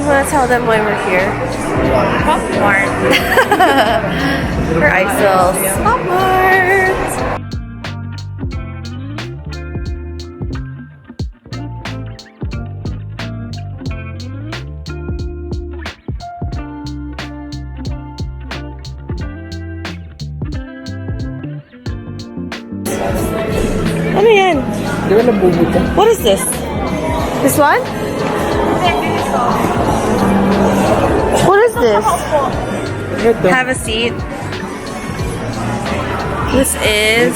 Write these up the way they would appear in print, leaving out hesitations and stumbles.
You want to tell them why we're here? Pop Mart. For Isel's Pop Mart. Ano yan? Di ba nabubuta? What is this? This one? What is this? Ito. Have a seat. This is...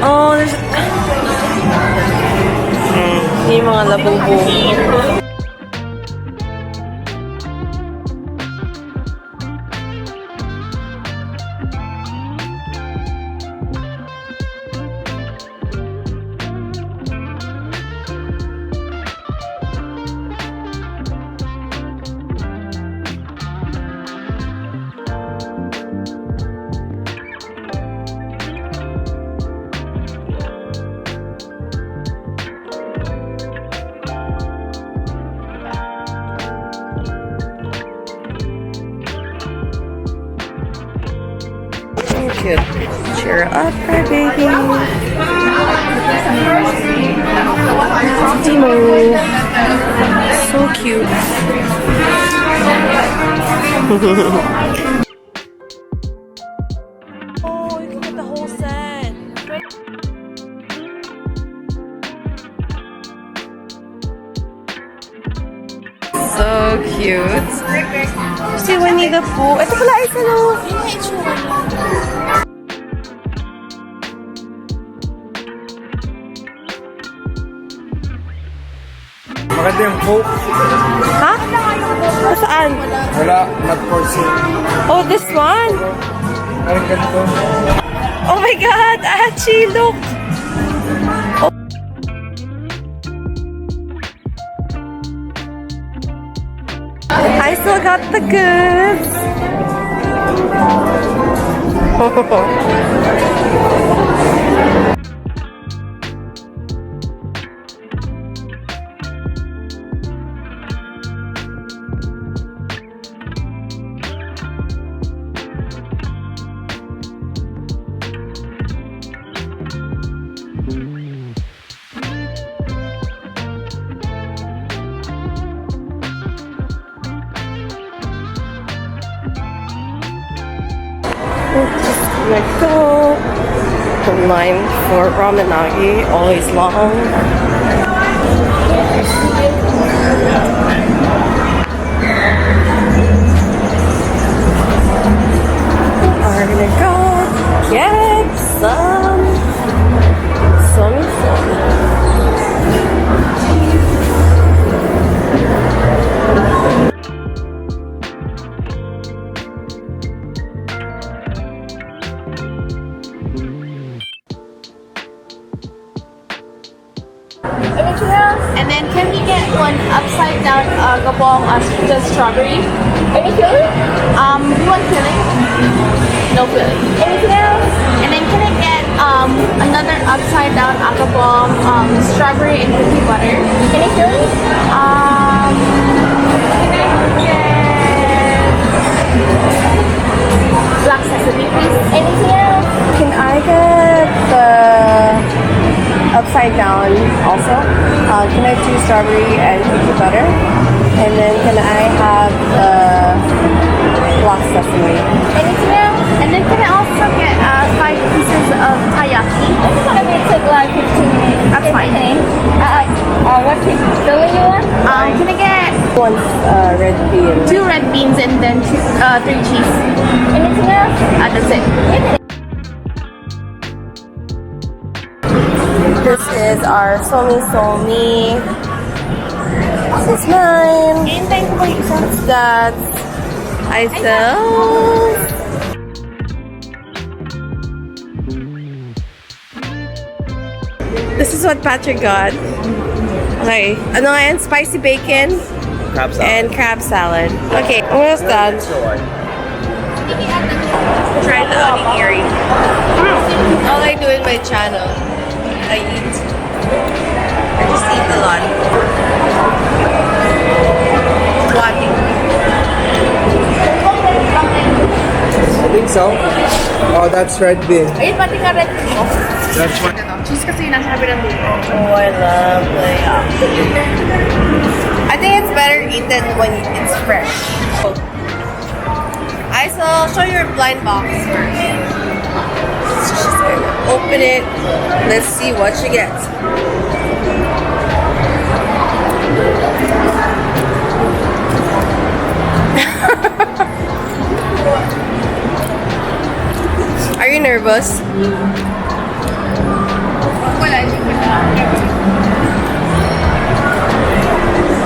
Oh, there's... Yung mga labubo. Cute. Cheer up, our baby. Timo. So cute. Oh, you can get the whole set. So cute. Si Winnie the Pooh. Ito pala isa no. Maganda yung Coke. Ha? O, saan? Wala, not for sale. Oh, this one? Parang ganito. Oh my God! Achi, look! Oh. I still got the goods! Let's go. The line for ramenagi, always long. We're gonna go get some Somi Somi. And then can we get one upside down gabong the strawberry? Any filling? We want filling. No filling. Anything else? And then can I get another upside down akabong strawberry and cookie butter? Any filling? Can I get black sesame please? Anything else? Can I get the upside down also? Can I do strawberry and cookie butter? And then can I have black sesame? Anything else? And then can I also get 5 pieces of taiyaki? This is gonna take like 15 minutes. That's fine. What filling you want? Can I get One red bean. 2 red beans and then 3 cheese? Anything else? That's it. This is our Somi Somi. This is mine. That's Isel. This is what Patrick got. Okay. Ano nga yan? Spicy bacon Crab salad. and crab salad. Okay. What is that? Try the onigiri. All I do in my channel, I eat. I just eat a lot. What? I think so. Oh, that's red bean. Ayun, pati ka red bean. That's one. Cheese kasi yung nasa sabi ng dulo. Oh, I love I think it's better eaten when it's fresh. Isel, show your blind box first. She's gonna open it. Let's see what she gets. Are you nervous? Wala, hindi ko na.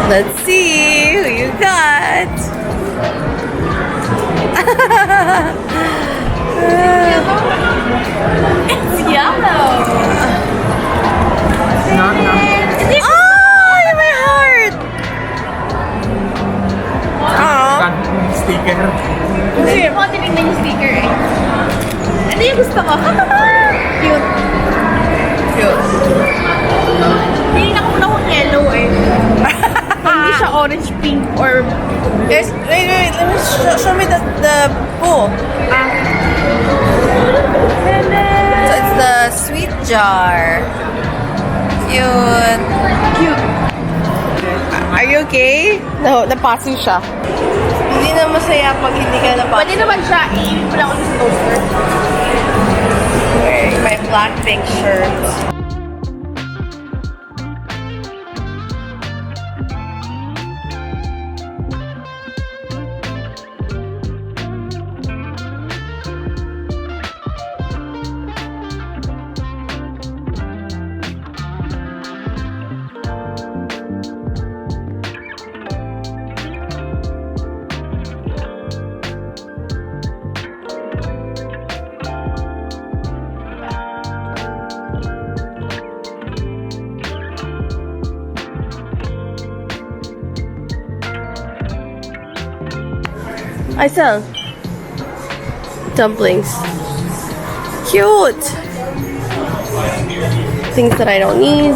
Let's see who you got. It's yellow. Oh, my heart. Oh. Sticker. Kasi ako tinignan yung sticker eh. Ano yung gusto ko? Cute. Cute. Tinignan ko muna kung yellow eh. Hindi siya orange, pink, or... Guys, wait. Let me show me the bowl. So it's the sweet jar. Cute. Are you okay? No, napasi siya. Hindi na masaya pag hindi ka napasi. Pwede naman siya, iibig ko lang ako sa toaster. Wearing my black pink shirt. Isel. Dumplings. Cute. Things that I don't need,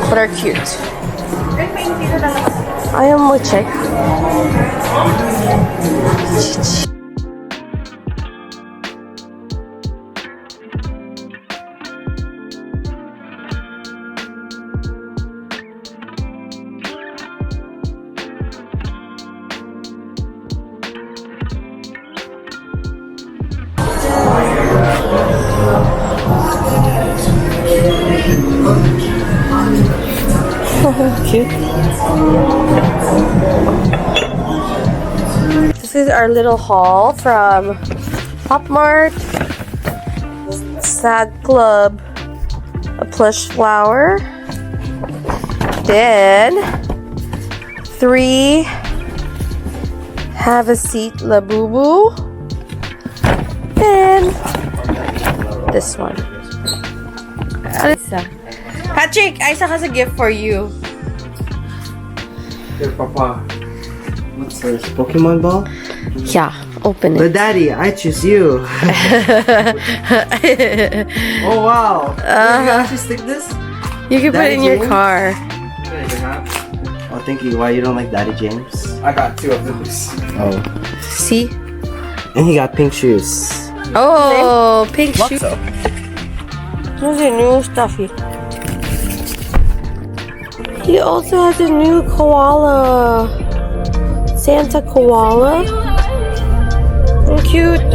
but are cute. I am mo check. Cute. This is our little haul from Pop Mart. Sad Club. A plush flower. Then 3 Have a Seat Labubu. Then this one. Alisa. Patrick, Isa has a gift for you. Here, Papa. What's this? Pokemon ball? Yeah, open But it. Daddy, I choose you. Oh wow! You can actually stick this? You can put it Daddy in your James? car. Oh, thank you. Why you don't like Daddy James? I got 2 of those. Oh. See? And he got pink shoes. Oh, pink shoes. So. Those are new stuffy. He also has a new koala. Santa koala. Oh, cute.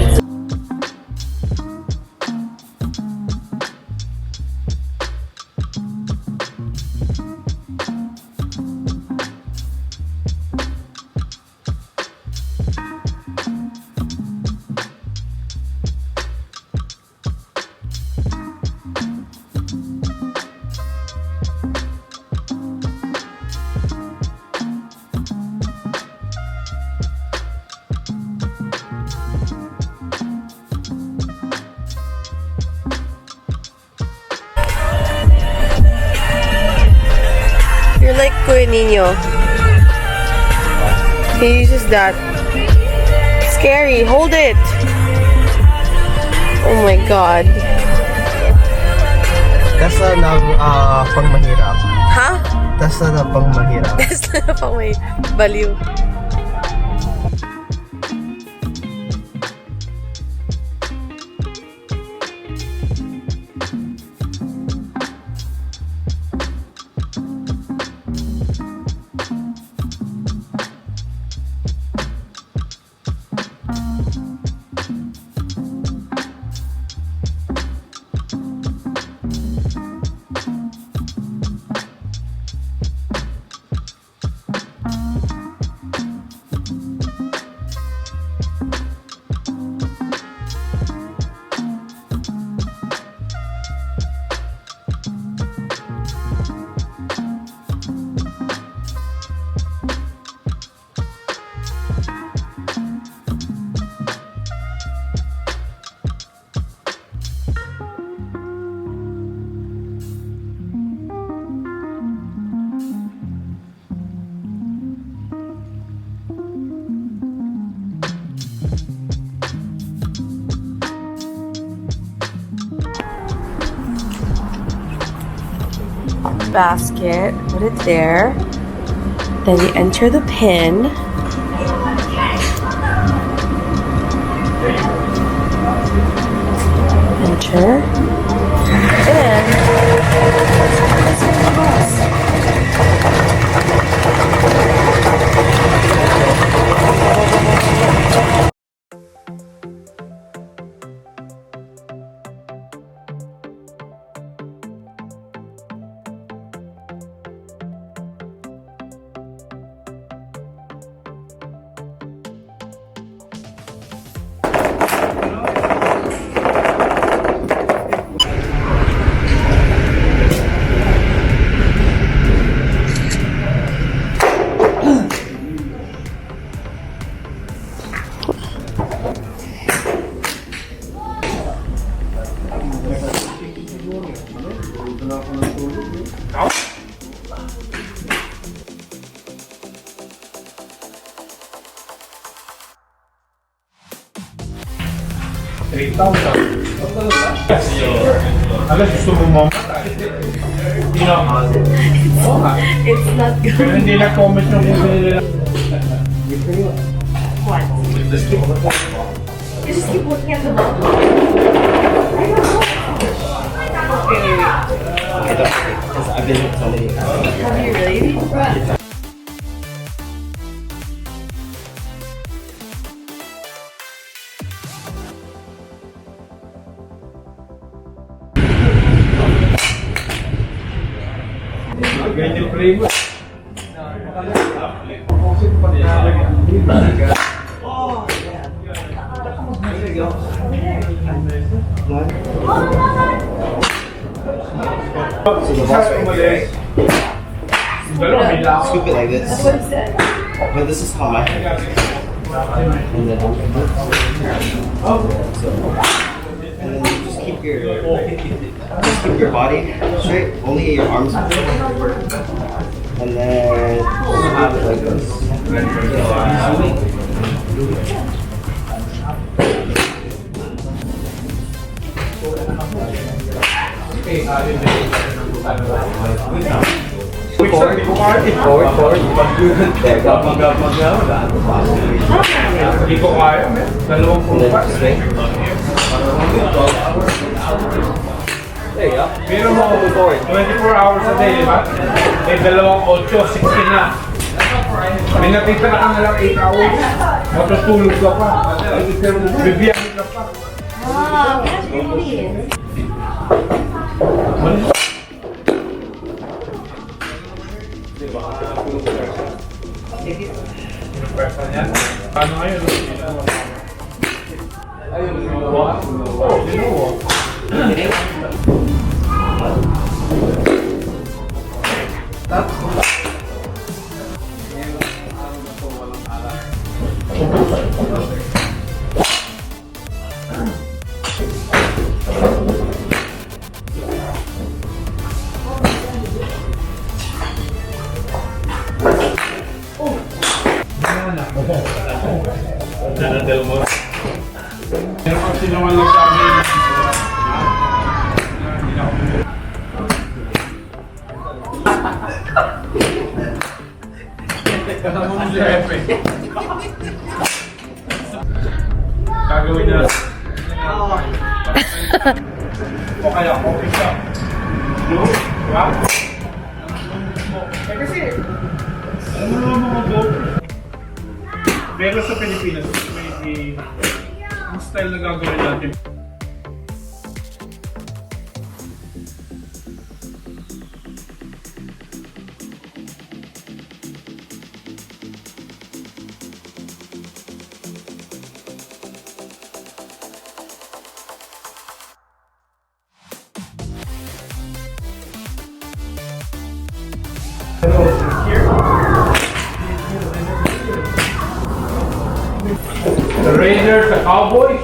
You're like Kuya Nino. He uses that. Scary. Hold it. Oh my god. Testa ng pangmahirap. Ha? Testa na pangmahirap. Testa na pa may baliw. Basket, put it there. Then you enter the pin. Enter. And it's not good. Pero hindi na-comment yung bibili nila. What? Just keep looking at the bottom. Okay. I've been with so many times. Have you really? Ganyan primo. Scoop it like this. That's what it said. But this is hot. And then and then you just keep your body straight. Only your arms. And then just have it like this. Forward. There, go. Hindi ko kaya. Dalawang And then swing. There you go. Pero mo, 24 hours a day, di ba? May dalawang 8, 16 na. May natitira ka na lang 8 hours. Matutulog ka pa. Bibiyahin ka pa. Paano ngayon? Ayun, Nanandal mo. Meron kasi naman lang sa amin. Gagawin na. O kaya, okay ka. Diba? Kasi, ano naman mga GoPro? Pero sa Pilipinas, may ang style na gagawin natin. The Raiders, the Cowboys.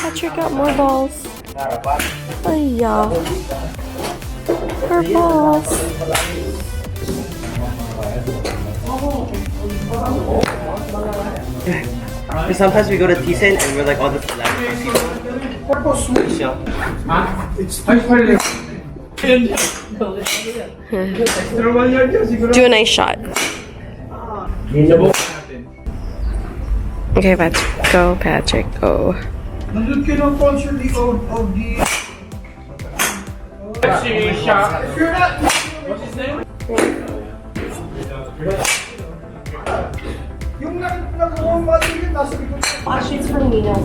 Patrick got more balls. Ay, yeah. Her balls. Because sometimes we go to Thyssen and we're like all the celebrities people. Show. Do a nice shot. Okay, Patrick. Go, Patrick. Go. Nandun kayo ng concert of the... If you're not... What's his name? Yung nagkakawang bati yun, nasa likod. She's from Nino.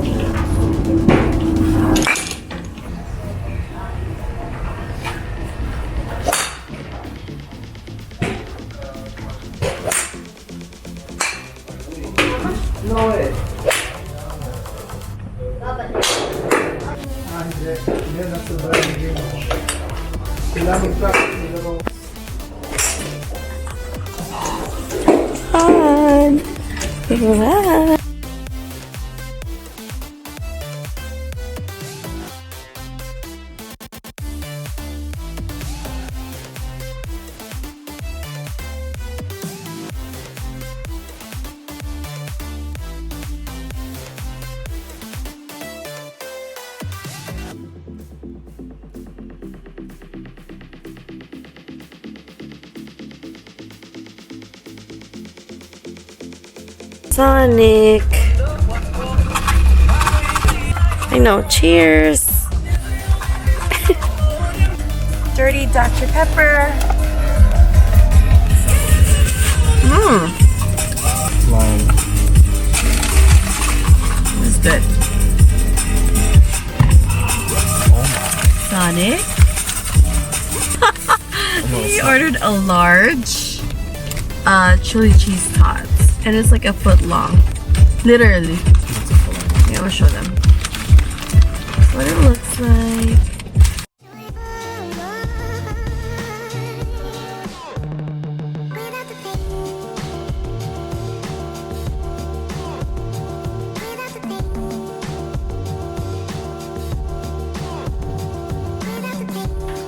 No way. Yan, nasa brand game. Kailangan ka. Fun. Wow. Sonic. I know. Cheers. Dirty Dr. Pepper. Mmm. It's good. Sonic. He ordered a large chili cheese tots. And it's like a foot long. Literally. Yeah, I'll show them what it looks like.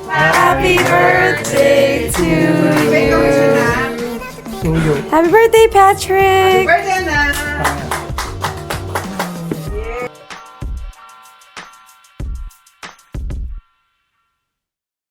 Happy birthday to you. Happy birthday, Patrick! Birthday, Nat!